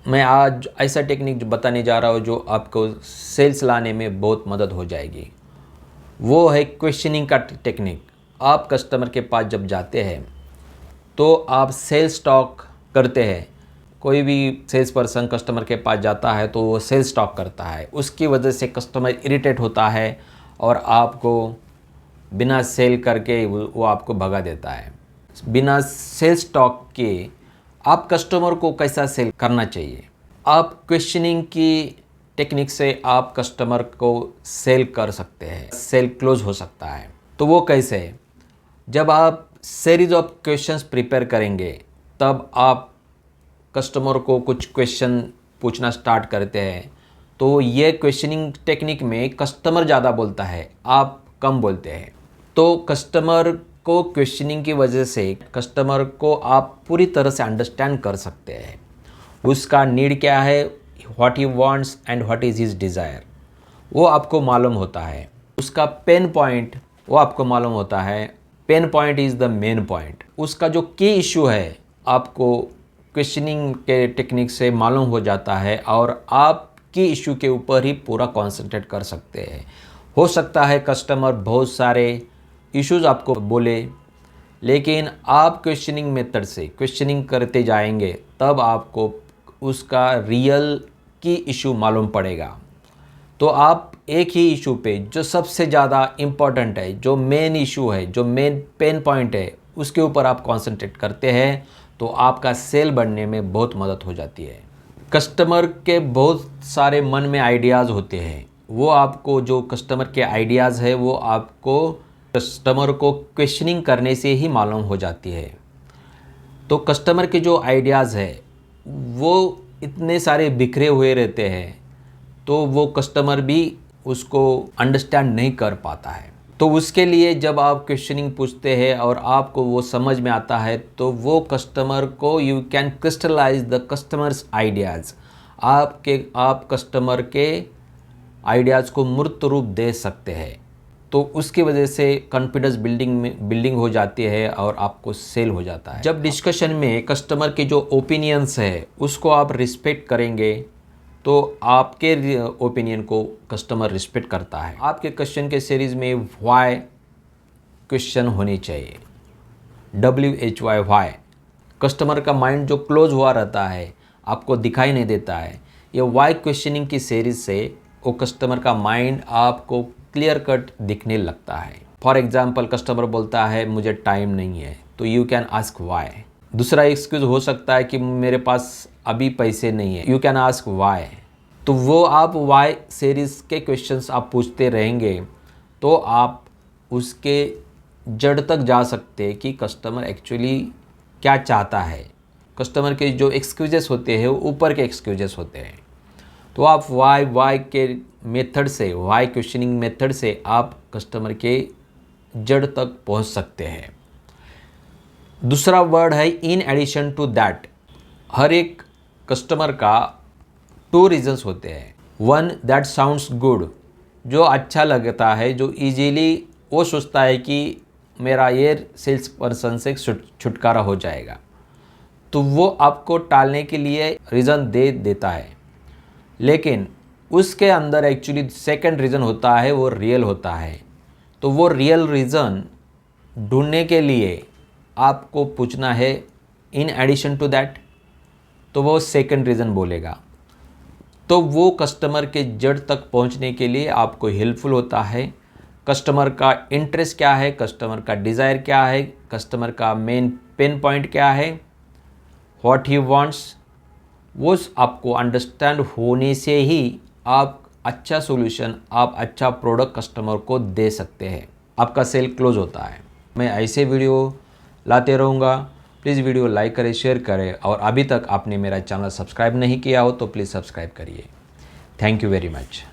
मैं आज ऐसा टेक्निक बताने जा रहा हूँ जो आपको सेल्स लाने में बहुत मदद हो जाएगी। वो है क्वेश्चनिंग का टेक्निक। आप कस्टमर के पास जब जाते हैं तो आप सेल्स टॉक करते हैं। कोई भी सेल्स पर्सन कस्टमर के पास जाता है तो वो सेल्स टॉक करता है, उसकी वजह से कस्टमर इरिटेट होता है और आपको बिना सेल करके वो आपको भगा देता है। बिना सेल्स टॉक के आप कस्टमर को कैसा सेल करना चाहिए? आप क्वेश्चनिंग की टेक्निक से आप कस्टमर को सेल कर सकते हैं, सेल क्लोज हो सकता है। तो वो कैसे? जब आप सीरीज ऑफ क्वेश्चंस प्रिपेयर करेंगे तब आप कस्टमर को कुछ क्वेश्चन पूछना स्टार्ट करते हैं। तो ये क्वेश्चनिंग टेक्निक में कस्टमर ज़्यादा बोलता है, आप कम बोलते हैं। तो कस्टमर को क्वेश्चनिंग की वजह से कस्टमर को आप पूरी तरह से अंडरस्टैंड कर सकते हैं। उसका नीड क्या है, what he wants and what is his desire, वो आपको मालूम होता है। उसका पेन पॉइंट वो आपको मालूम होता है। Pain point is the main point. उसका जो की इशू है आपको क्वेश्चनिंग के टेक्निक से मालूम हो जाता है और आप की इशू के ऊपर ही पूरा कॉन्सेंट्रेट कर सकते हैं। हो सकता है कस्टमर बहुत सारे इश्यूज़ आपको बोले, लेकिन आप क्वेश्चनिंग मेथड से क्वेश्चनिंग करते जाएंगे तब आपको उसका रियल की इशू मालूम पड़ेगा। तो आप एक ही इशू पे जो सबसे ज़्यादा इम्पॉर्टेंट है, जो मेन इशू है, जो मेन पेन पॉइंट है, उसके ऊपर आप कंसंट्रेट करते हैं तो आपका सेल बढ़ने में बहुत मदद हो जाती है। कस्टमर के बहुत सारे मन में आइडियाज़ होते हैं। वो आपको जो कस्टमर के आइडियाज़ है वो आपको कस्टमर को क्वेश्चनिंग करने से ही मालूम हो जाती है। तो कस्टमर के जो आइडियाज़ है वो इतने सारे बिखरे हुए रहते हैं तो वो कस्टमर भी उसको अंडरस्टैंड नहीं कर पाता है। तो उसके लिए जब आप क्वेश्चनिंग पूछते हैं और आपको वो समझ में आता है तो वो कस्टमर को you can crystallize the customers ideas. आप कस्टमर के आइडियाज़ को मूर्त रूप दे सकते हैं। तो उसकी वजह से कॉन्फिडेंस बिल्डिंग हो जाती है और आपको सेल हो जाता है। जब डिस्कशन में कस्टमर के जो ओपिनियंस है उसको आप रिस्पेक्ट करेंगे तो आपके ओपिनियन को कस्टमर रिस्पेक्ट करता है। आपके क्वेश्चन के सीरीज़ में व्हाई क्वेश्चन होनी चाहिए। WHY why. कस्टमर का माइंड जो क्लोज हुआ रहता है, आपको दिखाई नहीं देता है, ये व्हाई क्वेश्चनिंग की सीरीज़ से वो कस्टमर का माइंड आपको क्लियर कट दिखने लगता है। फॉर एग्जाम्पल कस्टमर बोलता है मुझे टाइम नहीं है, तो यू कैन आस्क व्हाई। दूसरा एक्सक्यूज़ हो सकता है कि मेरे पास अभी पैसे नहीं है, यू कैन आस्क व्हाई। तो वो आप व्हाई सीरीज़ के क्वेश्चंस आप पूछते रहेंगे तो आप उसके जड़ तक जा सकते हैं कि कस्टमर एक्चुअली क्या चाहता है। कस्टमर के जो एक्सक्यूजेस होते हैं वो ऊपर के एक्सक्यूजेस होते हैं। तो आप वाई के मेथड से, वाई क्वेश्चनिंग मेथड से आप कस्टमर के जड़ तक पहुंच सकते हैं। दूसरा वर्ड है इन एडिशन टू दैट। हर एक कस्टमर का 2 रीजंस होते हैं। 1 दैट साउंड्स गुड, जो अच्छा लगता है, जो इजीली वो सोचता है कि मेरा ये सेल्स पर्सन से छुटकारा हो जाएगा, तो वो आपको टालने के लिए रीज़न दे देता है। लेकिन उसके अंदर एक्चुअली सेकंड रीज़न होता है, वो रियल होता है। तो वो रियल रीज़न ढूंढने के लिए आपको पूछना है इन एडिशन टू दैट, तो वो सेकंड रीज़न बोलेगा। तो वो कस्टमर के जड़ तक पहुंचने के लिए आपको हेल्पफुल होता है। कस्टमर का इंटरेस्ट क्या है, कस्टमर का डिज़ायर क्या है, कस्टमर का मेन पेन पॉइंट क्या है, व्हाट ही वांट्स, वो आपको अंडरस्टैंड होने से ही आप अच्छा सॉल्यूशन, आप अच्छा प्रोडक्ट कस्टमर को दे सकते हैं। आपका सेल क्लोज होता है। मैं ऐसे वीडियो लाते रहूँगा। प्लीज़ वीडियो लाइक करें, शेयर करें और अभी तक आपने मेरा चैनल सब्सक्राइब नहीं किया हो तो प्लीज़ सब्सक्राइब करिए। Thank you very much.